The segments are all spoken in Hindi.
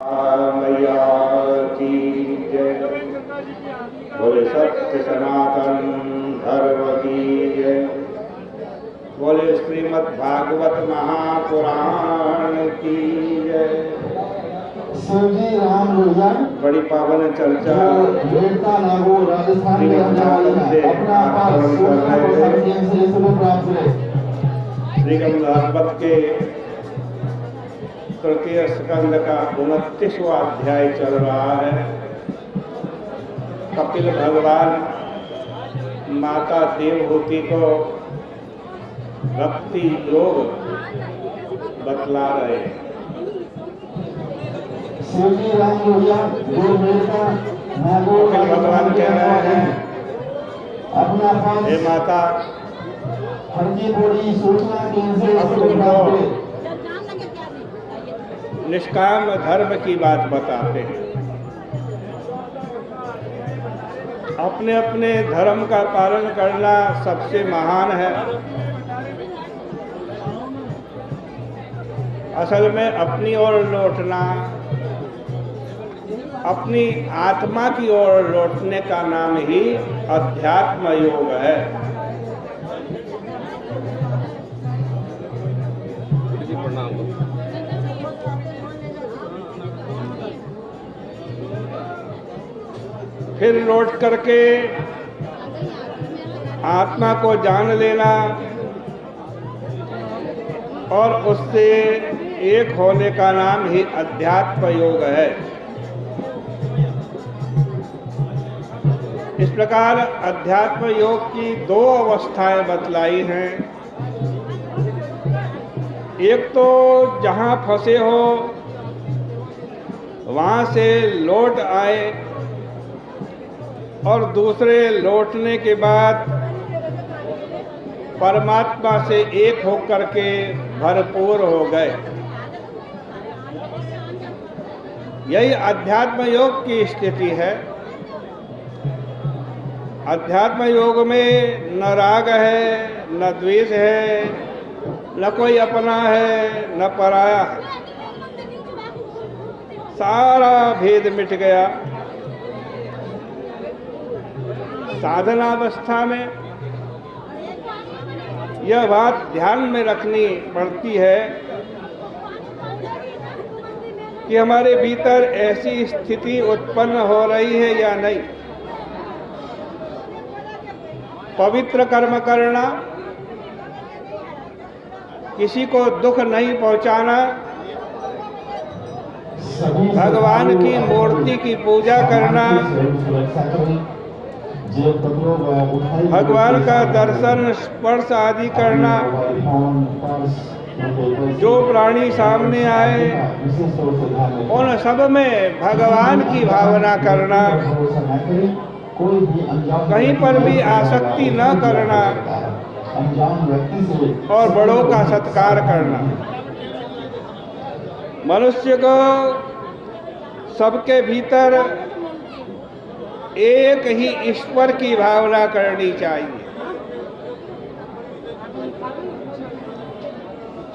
मैया की जय। बोले सत्य सनातन धर्म की जय। बोले श्रीमद् भागवत महापुराण की जय। बड़ी पावन चर्चा श्रीगम भागवत के तृतीय स्कंद का 29वां अध्याय चल रहा है। कपिल भगवान माता देवहूति को भक्ति योग बतला रहे हैं। कपिल भगवान कह रहे हैं, हे माता, अब तुम तो निष्काम धर्म की बात बताते हैं। अपने अपने धर्म का पालन करना सबसे महान है। असल में अपनी ओर लौटना, अपनी आत्मा की ओर लौटने का नाम ही अध्यात्म योग है। फिर लौट करके आत्मा को जान लेना और उससे एक होने का नाम ही अध्यात्म योग है। इस प्रकार अध्यात्म योग की दो अवस्थाएं बतलाई हैं। एक तो जहां फंसे हो वहां से लौट आए, और दूसरे लौटने के बाद परमात्मा से एक होकर के भरपूर हो गए। यही अध्यात्म योग की स्थिति है। अध्यात्म योग में न राग है, न द्वेष है, न कोई अपना है, न पराया है। सारा भेद मिट गया। साधनावस्था में यह बात ध्यान में रखनी पड़ती है कि हमारे भीतर ऐसी स्थिति उत्पन्न हो रही है या नहीं। पवित्र कर्म करना, किसी को दुख नहीं पहुंचाना, भगवान की मूर्ति की पूजा करना, भगवान का दर्शन स्पर्श आदि करना, जो प्राणी सामने आए उन सब में भगवान की भावना करना, कहीं पर भी आसक्ति न करना और बड़ों का सत्कार करना। मनुष्य को सबके भीतर एक ही ईश्वर की भावना करनी चाहिए।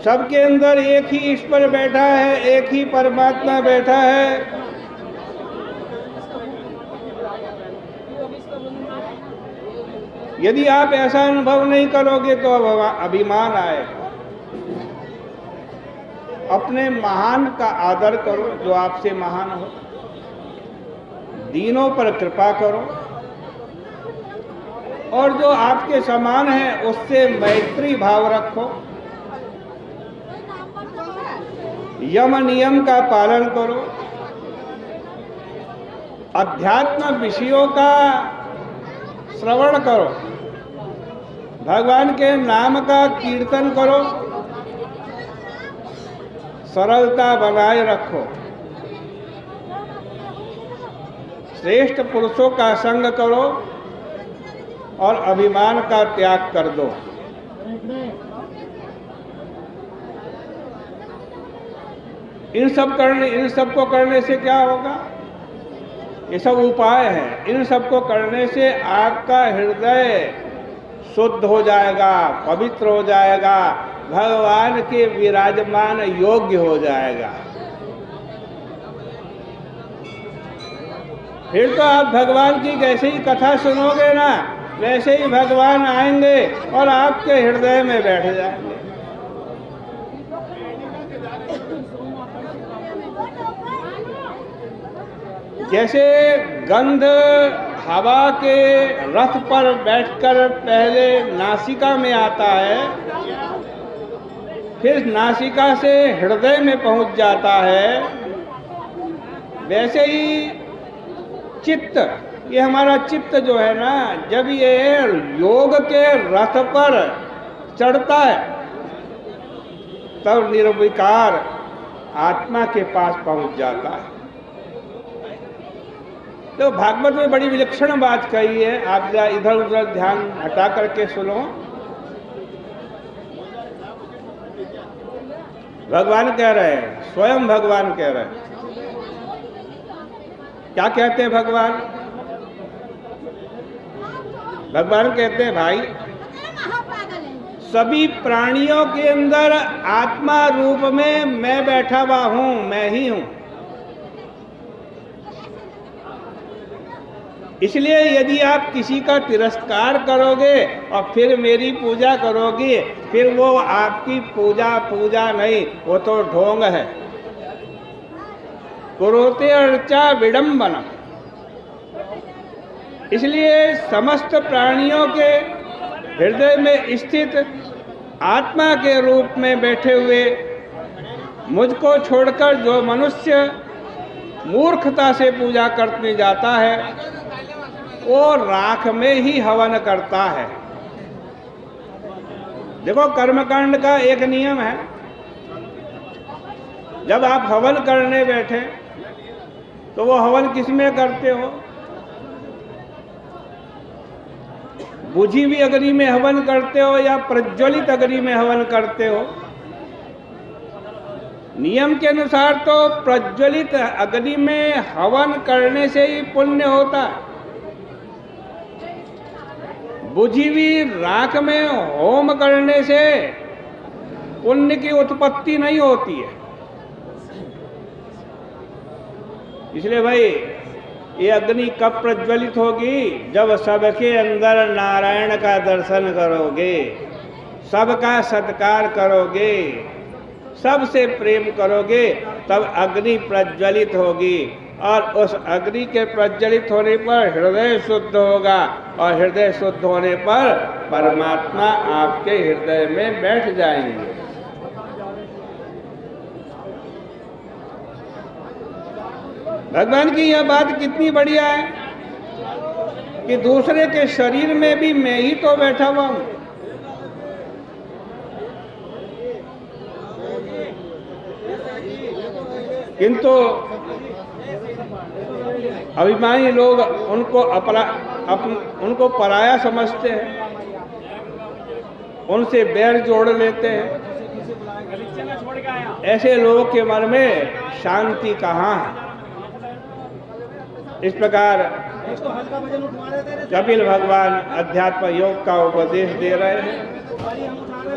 सबके अंदर एक ही ईश्वर बैठा है, एक ही परमात्मा बैठा है। यदि आप ऐसा अनुभव नहीं करोगे तो अभिमान आएगा। अपने महान का आदर करो, जो आपसे महान हो। दीनों पर कृपा करो और जो आपके समान है उससे मैत्री भाव रखो। यम नियम का पालन करो। अध्यात्म विषयों का श्रवण करो। भगवान के नाम का कीर्तन करो। सरलता बनाए रखो। श्रेष्ठ पुरुषों का संग करो और अभिमान का त्याग कर दो। इन सब को करने से क्या होगा? ये सब उपाय हैं। इन सब को करने से आपका हृदय शुद्ध हो जाएगा, पवित्र हो जाएगा, भगवान के विराजमान योग्य हो जाएगा। फिर तो आप भगवान की जैसे ही कथा सुनोगे ना, वैसे ही भगवान आएंगे और आपके हृदय में बैठ जाएंगे। जैसे गंध हवा के रथ पर बैठकर पहले नासिका में आता है, फिर नासिका से हृदय में पहुंच जाता है, वैसे ही चित्त, ये हमारा चित्त जो है ना, जब ये योग के रथ पर चढ़ता है तब निर्विकार आत्मा के पास पहुंच जाता है। तो भागवत में बड़ी विलक्षण बात कही है, आप जरा इधर उधर ध्यान हटा करके सुनो। भगवान कह रहे हैं, स्वयं भगवान कह रहे हैं, क्या कहते हैं भगवान? भगवान कहते हैं, भाई सभी प्राणियों के अंदर आत्मा रूप में मैं बैठा हुआ हूं, मैं ही हूं। इसलिए यदि आप किसी का तिरस्कार करोगे और फिर मेरी पूजा करोगे, फिर वो आपकी पूजा नहीं, वो तो ढोंग है। कुरुते अर्चा विडंबना। इसलिए समस्त प्राणियों के हृदय में स्थित आत्मा के रूप में बैठे हुए मुझको छोड़कर जो मनुष्य मूर्खता से पूजा करने जाता है, वो राख में ही हवन करता है। देखो, कर्मकांड का एक नियम है, जब आप हवन करने बैठे तो वो हवन किस में करते हो? बुझी हुई अग्नि में हवन करते हो या प्रज्वलित अग्नि में हवन करते हो? नियम के अनुसार तो प्रज्वलित अग्नि में हवन करने से ही पुण्य होता है। बुझी हुई राख में होम करने से पुण्य की उत्पत्ति नहीं होती है। इसलिए भाई, ये अग्नि कब प्रज्वलित होगी? जब सबके अंदर नारायण का दर्शन करोगे, सबका सत्कार करोगे, सबसे प्रेम करोगे, तब अग्नि प्रज्वलित होगी। और उस अग्नि के प्रज्वलित होने पर हृदय शुद्ध होगा, और हृदय शुद्ध होने पर परमात्मा आपके हृदय में बैठ जाएंगे। भगवान की यह बात कितनी बढ़िया है कि दूसरे के शरीर में भी मैं ही तो बैठा हुआ हूं। किंतु अभिमानी लोग उनको पराया समझते हैं, उनसे बैर जोड़ लेते हैं। ऐसे लोगों के मन में शांति कहाँ है? इस प्रकार कपिल भगवान अध्यात्म योग का उपदेश दे रहे हैं।